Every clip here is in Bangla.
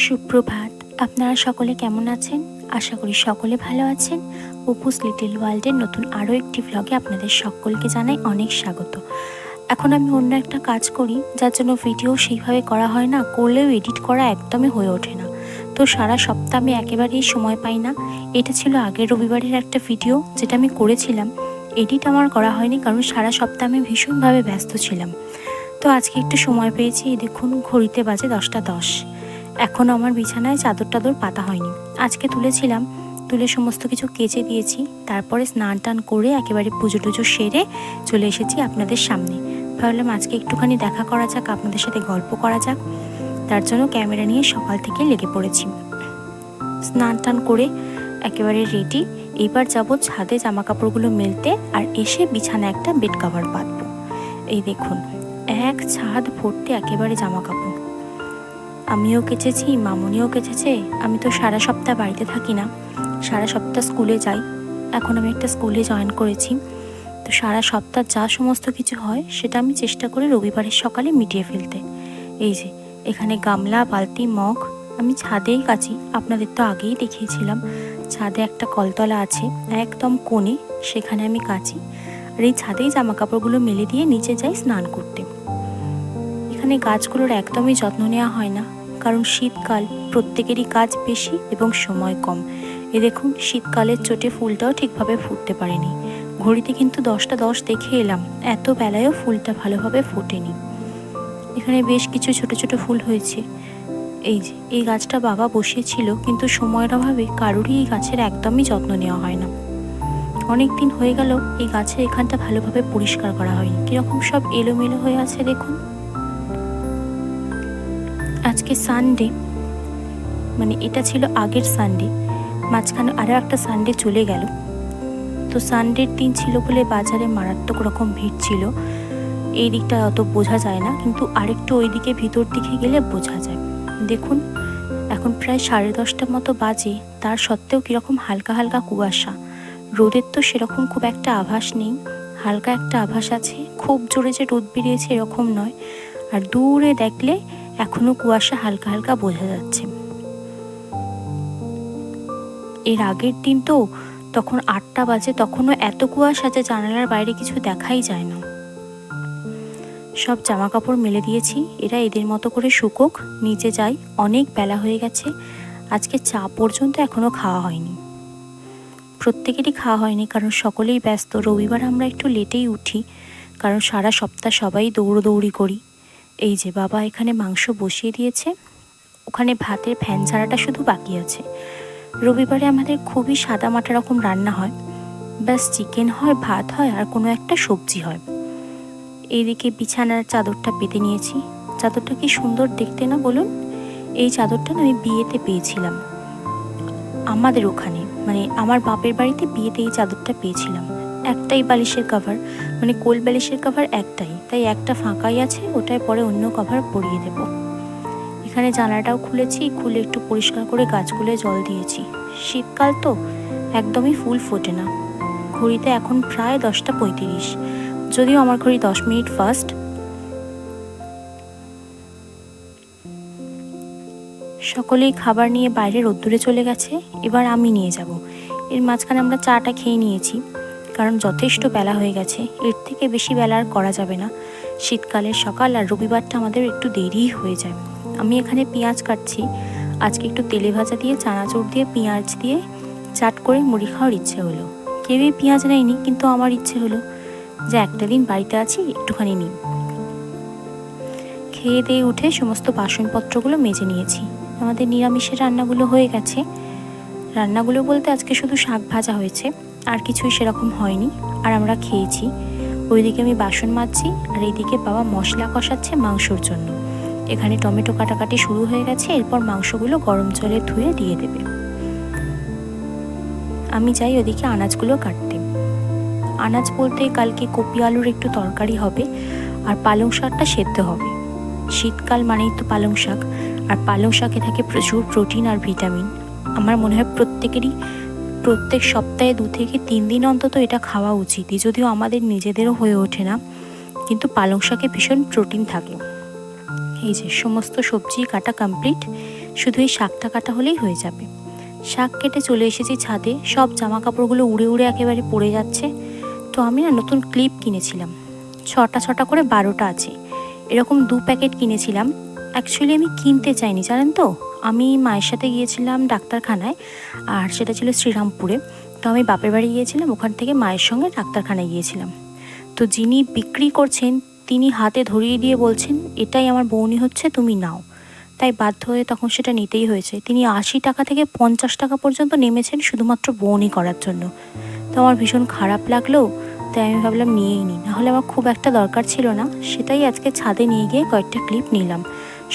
সুপ্রভাত। আপনারা সকলে কেমন আছেন? আশা করি সকলে ভালো আছেন। অপুস লিটল ওয়ার্ল্ডের নতুন আরও একটি ভ্লগে আপনাদের সকলকে জানাই অনেক স্বাগত। এখন আমি অন্য একটা কাজ করি, যার জন্য ভিডিও সেইভাবে করা হয় না, করলেও এডিট করা একদমই হয়ে ওঠে না। তো সারা সপ্তাহ আমি একেবারেই সময় পাই না। এটা ছিল আগের রবিবারের একটা ভিডিও, যেটা আমি করেছিলাম। এডিট আমার করা হয়নি, কারণ সারা সপ্তাহ আমি ভীষণভাবে ব্যস্ত ছিলাম। তো আজকে একটু সময় পেয়েছি। দেখুন, ঘড়িতে বাজে 10টা 10। এখনও আমার বিছানায় চাদর টাদর পাতা হয়নি। আজকে তুলেছিলাম, তুলে সমস্ত কিছু কেচে দিয়েছি। তারপরে স্নান টান করে একেবারে পুজো টুজো সেরে চলে এসেছি আপনাদের সামনে। ভাবলাম আজকে একটুখানি দেখা করা যাক, আপনাদের সাথে গল্প করা যাক। তার জন্য ক্যামেরা নিয়ে সকাল থেকে লেগে পড়েছি। স্নান টান করে একেবারে রেডি। এইবার যাব ছাদে জামা কাপড়গুলো মেলতে, আর এসে বিছানায় একটা বেড কভার পাতবো। এই দেখুন, এক ছাদ ভর্তি একেবারে জামা কাপড়। আমিও কেচেছি, মামুনিও কেচেছে। আমি তো সারা সপ্তাহ বাড়িতে থাকি না, সারা সপ্তাহ স্কুলে যাই। এখন আমি একটা স্কুলে জয়েন করেছি। তো সারা সপ্তাহ যা সমস্ত কিছু হয় সেটা আমি চেষ্টা করি রবিবারের সকালে মিটিয়ে ফেলতে। এই যে এখানে গামলা, বালতি, মগ আমি ছাদেই কাচি। আপনাদের তো আগেই দেখিয়েছিলাম, ছাদে একটা কলতলা আছে একদম কোণে, সেখানে আমি কাচি। আর এই ছাদেই জামা কাপড়গুলো মেলে দিয়ে নিচে যাই স্নান করতে। এখানে গাছগুলোর একদমই যত্ন নেওয়া হয় না, কারণ শীতকাল, প্রত্যেকেরই কাজ বেশি এবং সময় কম। এ দেখুন, শীতকালের চোটে ফুলটাও ঠিকভাবে ফুটতে পারেনি। ঘড়িতে কিন্তু 10টা 10 দেখে এলাম, এত বেলায়ও ফুলটা ভালোভাবে ফোটেনি। এখানে বেশ কিছু ছোট ছোট ফুল হয়েছে। এই যে এই গাছটা বাবা বসিয়েছিল, কিন্তু সময়ের অভাবে কারোরই এই গাছের একদমই যত্ন নেওয়া হয় না। অনেক দিন হয়ে গেল এই গাছের এখানটা ভালোভাবে পরিষ্কার করা হয়নি, কিরকম সব এলোমেলো হয়ে আছে দেখুন। আজকে সানডে, মানে এটা ছিল আগের সানডে, মাঝখানে আরও একটা সানডে চলে গেল। তো সানডের দিন ছিল বলে বাজারে মারাত্মক রকম ভিড় ছিল। এই দিকটা অত বোঝা যায় না, কিন্তু আরেকটু ওই দিকে ভিতর দিকে গেলে বোঝা যায়। দেখুন, এখন প্রায় 10:30 মতো বাজে, তার সত্ত্বেও কীরকম হালকা হালকা কুয়াশা। রোদের তো সেরকম খুব একটা আভাস নেই, হালকা একটা আভাস আছে। খুব জোরে যে রোদ বেরিয়েছে এরকম নয়। আর দূরে দেখলে এখনো কুয়াশা হালকা হালকা বোঝা যাচ্ছে। এর আগের দিন তো তখন 8টা বাজে, তখনও এত কুয়াশা যে জানালার বাইরে কিছু দেখাই যায় না। সব জামা কাপড় মেলে দিয়েছি, এরা এদের মতো করে শুকোক, নিচে যাই। অনেক বেলা হয়ে গেছে, আজকে চা পর্যন্ত এখনো খাওয়া হয়নি। প্রত্যেকেরই খাওয়া হয়নি, কারণ সকলেই ব্যস্ত। রবিবার আমরা একটু লেটেই উঠি, কারণ সারা সপ্তাহ সবাই দৌড়োদৌড়ি করি। এই যে বাবা এখানে মাংস বসিয়ে দিয়েছে, ওখানে ভাতের ফ্যান ছাড়াটা শুধু বাকি আছে। রবিবারে আমাদের খুবই সাদামাটা রকম রান্না হয়, ব্যাস চিকেন হয়, ভাত হয়, আর কোনো একটা সবজি হয়। এইদিকে বিছানার চাদরটা পেতে নিয়েছি। চাদরটা কি সুন্দর দেখতে না বলুন? এই চাদরটা আমি বিয়েতে পেয়েছিলাম আমাদের ওখানে, মানে আমার বাপের বাড়িতে বিয়েতে এই চাদরটা পেয়েছিলাম। একটাই বালিশের কভার, মানে কোল বালিশের কভার একটাই, তাই একটা ফাঁকাই আছে, ওটায় পরে অন্য কভার পরিয়ে দেব। এখানে জানালাটাও খুলেছি, খুলে একটু পরিষ্কার করে গাছগুলোয় জল দিয়েছি। শীতকাল তো একদমই ফুল ফোটে না। ঘড়িতে এখন প্রায় 10টা 35, যদিও আমার ঘড়ি 10 মিনিট ফাস্ট। সকলেই খাবার নিয়ে বাইরে রোদ্দুরে চলে গেছে, এবার আমি নিয়ে যাব। এর মাঝখানে আমরা চাটা খেয়ে নিয়েছি, কারণ যথেষ্ট বেলা হয়ে গেছে, এর থেকে বেশি বেলা আর করা যাবে না। শীতকালের সকাল, আর রবিবারটা আমাদের একটু দেরিই হয়ে যায়। আমি এখানে পেঁয়াজ কাটছি। আজকে একটু তেলে ভাজা দিয়ে, চানাচুর দিয়ে, পেঁয়াজ দিয়ে চাট করে মুড়ি খাওয়ার ইচ্ছে হলো। কেউই পেঁয়াজ নেয়নি, কিন্তু আমার ইচ্ছে হলো যে একটা দিন বাড়িতে আছি, একটুখানি নিই। খেয়ে দিয়ে উঠে সমস্ত বাসনপত্রগুলো মেজে নিয়েছি। আমাদের নিরামিষের রান্নাগুলো হয়ে গেছে। রান্নাগুলো বলতে আজকে শুধু শাক ভাজা হয়েছে, আর কিছুই সেরকম হয়নি। আর আমরা খেয়েছি। ওইদিকে আমি বাসন মাজছি, আর এইদিকে বাবা মশলা কষাচ্ছে মাংসর জন্য। এখানে টমেটো কাটাকাটি শুরু হয়ে গেছে, এরপর মাংসগুলো গরম জলে ধুয়ে দিয়ে দেবে। আমি যাই ওদিকে আনাজগুলো কাটতে। আনাজ বলতে কালকে কপি আলুর একটু তরকারি হবে, আর পালং শাকটা সেদ্ধ হবে। শীতকাল মানেই তো পালং শাক, আর পালং শাকে থাকে প্রচুর প্রোটিন আর ভিটামিন। আমার মনে হয় প্রত্যেক সপ্তাহে 2 থেকে 3 দিন অন্তত এটা খাওয়া উচিতই, যদিও আমাদের নিজেদেরও হয়ে ওঠে না, কিন্তু পালং শাকে ভীষণ প্রোটিন থাকে। এই যে সমস্ত সবজি কাটা কমপ্লিট, শুধু এই শাকটা কাটা হলেই হয়ে যাবে। শাক কেটে চলে এসেছি ছাদে, সব জামা কাপড়গুলো উড়ে উড়ে একেবারে পড়ে যাচ্ছে। তো আমি না নতুন ক্লিপ কিনেছিলাম, ছটা ছটা করে 12টা আছে, এরকম 2 প্যাকেট কিনেছিলাম। অ্যাকচুয়ালি আমি কিনতে চাইনি, জানেন তো, আমি মায়ের সাথে গিয়েছিলাম ডাক্তারখানায়, আর সেটা ছিল শ্রীরামপুরে। তো আমি বাপের বাড়ি গিয়েছিলাম, ওখান থেকে মায়ের সঙ্গে ডাক্তারখানায় গিয়েছিলাম। তো যিনি বিক্রি করছেন তিনি হাতে ধরিয়ে দিয়ে বলছেন, এটাই আমার বউনি হচ্ছে, তুমি নাও। তাই বাধ্য হয়ে তখন সেটা নিতেই হয়েছে। তিনি 80 টাকা থেকে 50 টাকা পর্যন্ত নেমেছেন শুধুমাত্র বউনি করার জন্য। তো আমার ভীষণ খারাপ লাগলো, তাই আমি ভাবলাম নিয়েই নিই, নাহলে আমার খুব একটা দরকার ছিল না। সেটাই আজকে ছাদে নিয়ে গিয়ে কয়েকটা ক্লিপ নিলাম,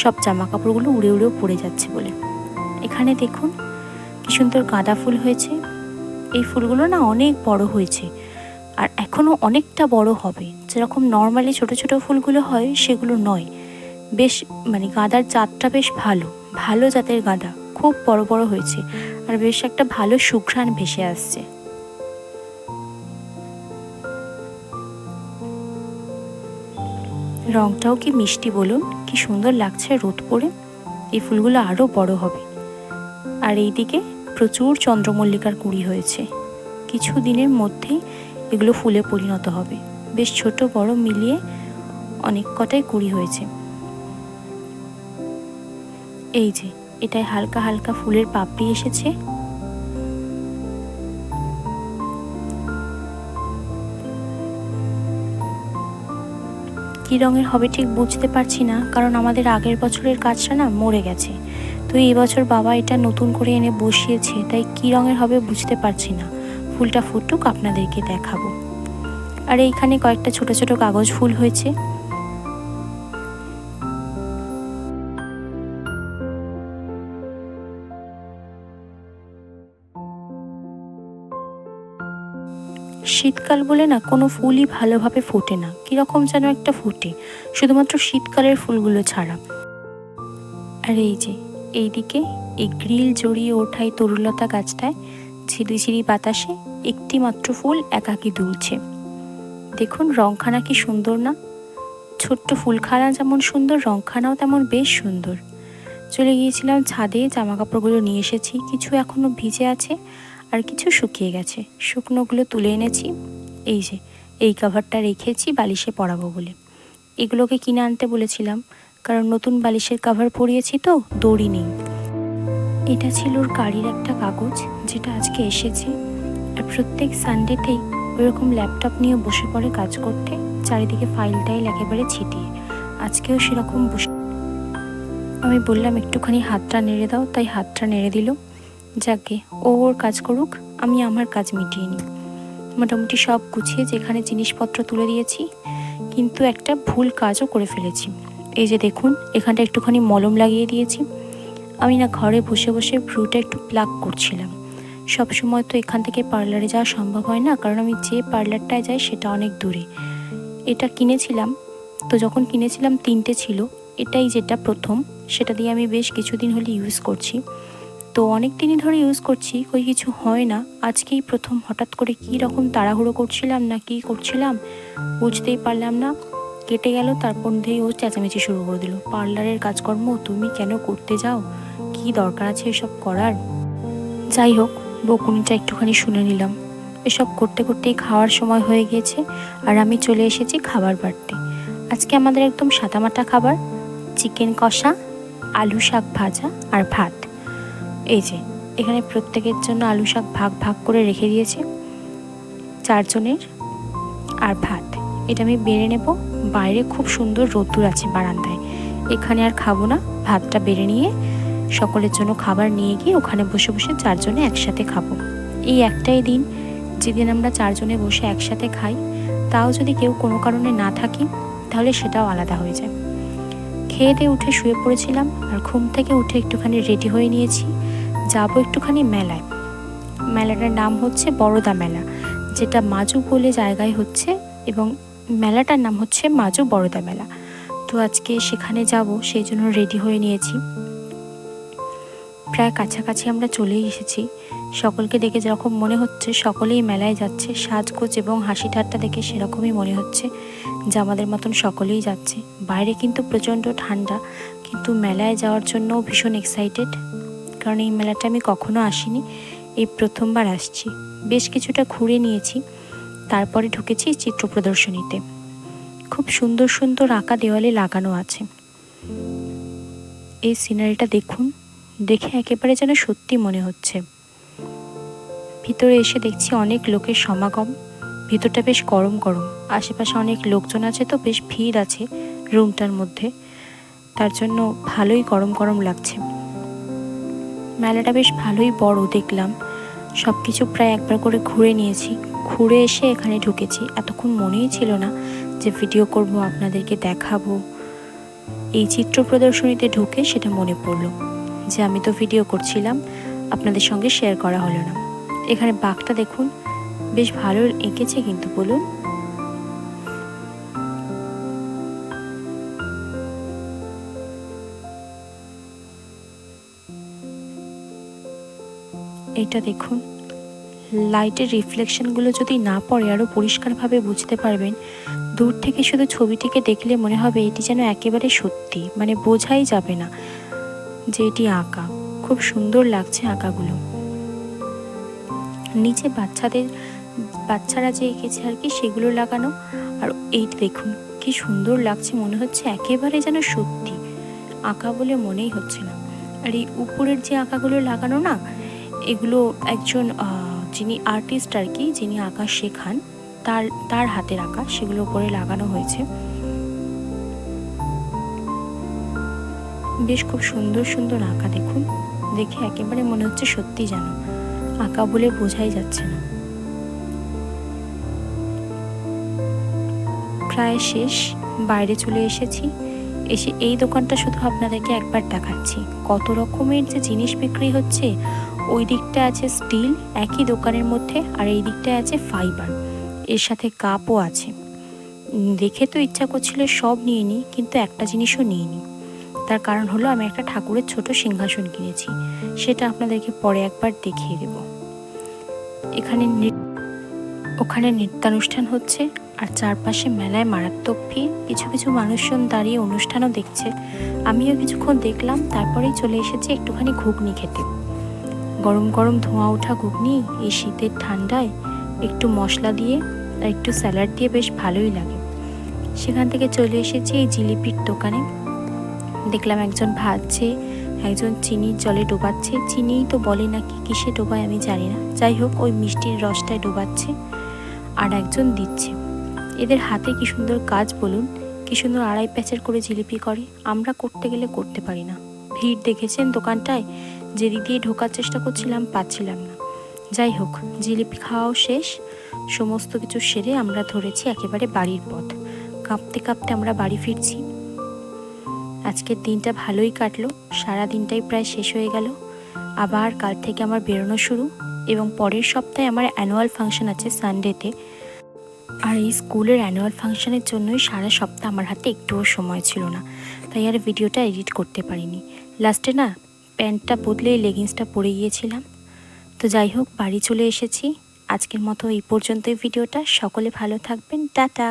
সব জামা কাপড়গুলো উড়ে উড়েও পড়ে যাচ্ছে বলে। এখানে দেখুন কি সুন্দর গাঁদা ফুল হয়েছে। এই ফুলগুলো না অনেক বড় হয়েছে, আর এখনও অনেকটা বড় হবে। যেরকম নর্মালি ছোট ছোট ফুলগুলো হয় সেগুলো নয়, বেশ মানে গাঁদার জাতটা বেশ ভালো, ভালো জাতের গাঁদা, খুব বড় বড় হয়েছে, আর বেশ একটা ভালো সুঘ্রাণ ভেসে আসছে। রংটাও কি মিষ্টি বলুন, কি সুন্দর লাগছে রোদ পড়ে। এই ফুলগুলো আরও বড় হবে। আর এইদিকে প্রচুর চন্দ্রমল্লিকার কুঁড়ি হয়েছে, কিছু দিনের মধ্যেই এগুলো ফুলে পরিণত হবে। বেশ ছোট বড় মিলিয়ে অনেক কটাই কুঁড়ি হয়েছে। এই যে এটায় হালকা হালকা ফুলের পাপড়ি এসেছে। কী রঙের হবে ঠিক বুঝতে পারছি না, কারণ আমাদের আগের বছরের গাছটা না মরে গেছে। তো এই বছর বাবা এটা নতুন করে এনে বসিয়েছে, তাই কী রঙের হবে বুঝতে পারছি না। ফুলটা ফুটুক আপনাদেরকে দেখাবো। আর এইখানে কয়েকটা ছোট ছোট কাগজ ফুল হয়েছে। শীতকাল বলে না কোনো ফুলই ভালোভাবে ফোটে না, কীরকম যেন একটা ফোটে, শুধুমাত্র শীতকালের ফুলগুলো ছাড়া। আর এই যে এইদিকে এই গ্রিল জড়িয়ে ওঠা এই তরুলতা গাছটায় ঝিরিঝিরি বাতাসে একটি মাত্র ফুল একাকী দুলছে। দেখুন রংখানা কি সুন্দর না, ছোট্ট ফুলখানা যেমন সুন্দর, রংখানাও তেমন বেশ সুন্দর। চলে গিয়েছিলাম ছাদে, জামা কাপড়গুলো নিয়ে এসেছি, কিছু এখনো ভিজে আছে আর কিছু শুকিয়ে গেছে। শুকনোগুলো তুলে এনেছি। এই যে এই কভারটা রেখেছি বালিশে পরাবো বলে। এগুলোকে কিনে আনতে বলেছিলাম, কারণ নতুন বালিশের কভার পরিয়েছি তো দড়ি নেই। এটা ছিল ওর গাড়ির একটা কাগজ, যেটা আজকে এসেছে। আর প্রত্যেক সানডেতেই ওইরকম ল্যাপটপ নিয়ে বসে পড়ে কাজ করতে, চারিদিকে ফাইল টাইল একেবারে ছিটিয়ে। আজকেও সেরকম বসে, আমি বললাম একটুখানি হাতটা নেড়ে দাও, তাই হাতটা নেড়ে দিল। যাকে ও ওর কাজ করুক, আমি আমার কাজ মিটিয়ে নিই। মোটামুটি সব গুছিয়ে যেখানে জিনিসপত্র তুলে দিয়েছি, কিন্তু একটা ভুল কাজও করে ফেলেছি। এই যে দেখুন এখানটা একটুখানি মলম লাগিয়ে দিয়েছি। আমি না ঘরে বসে বসে ভ্রুটা একটু প্লাক করছিলাম। সব সময় তো এখান থেকে পার্লারে যাওয়া সম্ভব হয় না, কারণ আমি যে পার্লারটায় যাই সেটা অনেক দূরে। এটা কিনেছিলাম, তো যখন কিনেছিলাম 3টে ছিল, এটাই যেটা প্রথম, সেটা দিয়ে আমি বেশ কিছুদিন হলে ইউজ করছি। তো অনেক দিনই ধরে ইউজ করছি, কই কিছু হয় না। আজকেই প্রথম হঠাৎ করে কী রকম তাড়াহুড়ো করছিলাম না কী করছিলাম বুঝতেই পারলাম না, কেটে গেল। তারপর দিয়েই ও চেঁচামেচি শুরু করে দিল, পার্লারের কাজকর্ম তুমি কেন করতে যাও, কি দরকার আছে এসব করার। যাই হোক, বকুনিটা একটুখানি শুনে নিলাম। এসব করতে করতেই খাওয়ার সময় হয়ে গিয়েছে, আর আমি চলে এসেছি খাবার বাড়তে। আজকে আমাদের একদম সাদামাটা খাবার, চিকেন কষা, আলু শাক ভাজা আর ভাত। এই যে এখানে প্রত্যেকের জন্য আলু শাক ভাগ ভাগ করে রেখে দিয়েছে, 4 জনের, আর ভাত। এটা আমি বেড়ে নেব, বাইরে খুব সুন্দর রোদ্দুর আছে বারান্দায়, এখানে আর খাবো না। ভাতটা বেড়ে নিয়ে সকলের জন্য খাবার নিয়ে গিয়ে ওখানে বসে বসে 4 জনে একসাথে খাবো। এই একটাই দিন যেদিন আমরা 4 জনে বসে একসাথে খাই, তাও যদি কেউ কোনো কারণে না থাকি তাহলে সেটাও আলাদা হয়ে যায়। খেয়ে দিয়ে উঠে শুয়ে পড়েছিলাম, আর ঘুম থেকে উঠে একটুখানি রেডি হয়ে নিয়েছি, যাবো একটুখানি মেলায়। মেলাটার নাম হচ্ছে বড়দা মেলা, যেটা মাজু বলে জায়গায় হচ্ছে, এবং মেলাটার নাম হচ্ছে মাজু বড়দা মেলা। তো আজকে সেখানে যাব, সেই জন্য রেডি হয়ে নিয়েছি। প্রায় কাছাকাছি আমরা চলেই এসেছি। সকলকে দেখে যেরকম মনে হচ্ছে সকলেই মেলায় যাচ্ছে, সাজগোজ এবং হাসি ঠাট্টা দেখে সেরকমই মনে হচ্ছে যে আমাদের মতন সকলেই যাচ্ছে। বাইরে কিন্তু প্রচণ্ড ঠান্ডা, কিন্তু মেলায় যাওয়ার জন্য ভীষণ এক্সাইটেড, কারণ এই মেলাটা আমি কখনো আসিনি, এই প্রথমবার আসছি। বেশ কিছুটা ঘুরে নিয়েছি, তারপরে ঢুকেছি চিত্র প্রদর্শনীতে। খুব সুন্দর সুন্দর আঁকা দেওয়ালে লাগানো আছে। এই সিনারিটা দেখুন, দেখে একেবারে যেন সত্যি মনে হচ্ছে। ভিতরে এসে দেখছি অনেক লোকের সমাগম। ভিতরটা বেশ গরম গরম, আশেপাশে অনেক লোকজন আছে, তো বেশ ভিড় আছে রুমটার মধ্যে, তার জন্য ভালোই গরম গরম লাগছে। মেলাটা বেশ ভালোই বড় দেখলাম, সব কিছু প্রায় একবার করে ঘুরে নিয়েছি। ঘুরে এসে এখানে ঢুকেছি। এতক্ষণ মনেই ছিল না যে ভিডিও করব, আপনাদেরকে দেখাবো। এই চিত্র প্রদর্শনীতে ঢুকে সেটা মনে পড়লো যে আমি তো ভিডিও করছিলাম, আপনাদের সঙ্গে শেয়ার করা হলো না। এখানে বাঘটা দেখুন, বেশ ভালো এঁকেছে কিন্তু, বলুন। এটা দেখুন, লাইটের রিফ্লেকশনগুলো যদি না পড়ে আরও পরিষ্কারভাবে বুঝতে পারবেন। দূর থেকে শুধু ছবিটিকে দেখলে মনে হবে এটি যেন একেবারে সত্যি, মানে বোঝাই যাবে না যে এটি আঁকা। খুব সুন্দর লাগছে আঁকাগুলো। নিচে বাচ্চারা যে এঁকেছে আর কি, সেগুলো লাগানো। আর এইটি দেখুন কি সুন্দর লাগছে, মনে হচ্ছে একেবারে যেন সত্যি আঁকা বলে মনেই হচ্ছে না। আর এই উপরের যে আঁকাগুলো লাগানো না, এগুলো একজন যিনি আর্টিস্ট আর কি, যিনি আঁকা শেখান, তার হাতের আঁকা, সেগুলো উপরে লাগানো হয়েছে। বেশ খুব সুন্দর সুন্দর আঁকা দেখুন, দেখে একেবারে মনে হচ্ছে সত্যি যেন আঁকা বলে বোঝাই যাচ্ছে না। প্রায় শেষ, বাইরে চলে এসেছি। এসে এই দোকানটা শুধু আপনাদেরকে একবার দেখাচ্ছি, কত রকমের যে জিনিস বিক্রি হচ্ছে। ওই দিকটা আছে স্টিল একই দোকানের মধ্যে, আর এই দিকটায় আছে ফাইবার, এর সাথে কাপও আছে। দেখে তো ইচ্ছা করছিল সব নিয়ে নিই, কিন্তু একটা জিনিসও নিইনি। তার কারণ হলো আমি একটা ঠাকুরের ছোট সিংহাসন কিনেছি, সেটা আপনাদেরকে পরে একবার দেখিয়ে দেব। ওখানে নৃত্যানুষ্ঠান হচ্ছে, আর চারপাশে মেলায় মারাত্মক ভিড়। কিছু কিছু মানুষজন দাঁড়িয়ে অনুষ্ঠানও দেখছে। আমিও কিছুক্ষণ দেখলাম, তারপরেই চলে এসেছি একটুখানি ঘুগনি খেতে। গরম গরম ধোঁয়া ওঠা ঘুগনি এই শীতের ঠান্ডায় একটু মশলা দিয়ে আর একটু স্যালাড দিয়ে বেশ ভালোই লাগে। সেখান থেকে চলে এসেছি এই জিলিপির দোকানে। দেখলাম একজন ভাজছে, একজন চিনির জলে ডোবাচ্ছে। চিনিই তো বলে নাকি, কিসে ডোবায় আমি জানি না, যাই হোক ওই মিষ্টির রসটায় ডোবাচ্ছে, আর একজন দিচ্ছে। এদের হাতে কি সুন্দর কাজ বলুন, কি সুন্দর আড়াই প্যাঁচের করে জিলিপি করে। আমরা করতে গেলে করতে পারি না। ভিড় দেখেছেন দোকানটায়, যেদিক দিয়ে ঢোকার চেষ্টা করছিলাম পাচ্ছিলাম না। যাই হোক, জিলিপি খাওয়াও শেষ, সমস্ত কিছু সেরে আমরা ধরেছি একেবারে বাড়ির পথ। কাঁপতে কাঁপতে আমরা বাড়ি ফিরছি। আজকের দিনটা ভালোই কাটলো, সারা দিনটাই প্রায় শেষ হয়ে গেল। আবার কাল থেকে আমার বেরোনো শুরু, এবং পরের সপ্তাহে আমার অ্যানুয়াল ফাংশন আছে সানডেতে। আর এই স্কুলের অ্যানুয়াল ফাংশনের জন্যই সারা সপ্তাহ আমার হাতে একটুও সময় ছিল না, তাই আর ভিডিওটা এডিট করতে পারিনি। লাস্টে না প্যান্টটা বদলে লেগিংসটা পরে গিয়েছিলাম। তো যাই হোক, বাড়ি চলে এসেছি। আজকের মতো এই পর্যন্তই ভিডিওটা। সকলে ভালো থাকবেন, টাটা।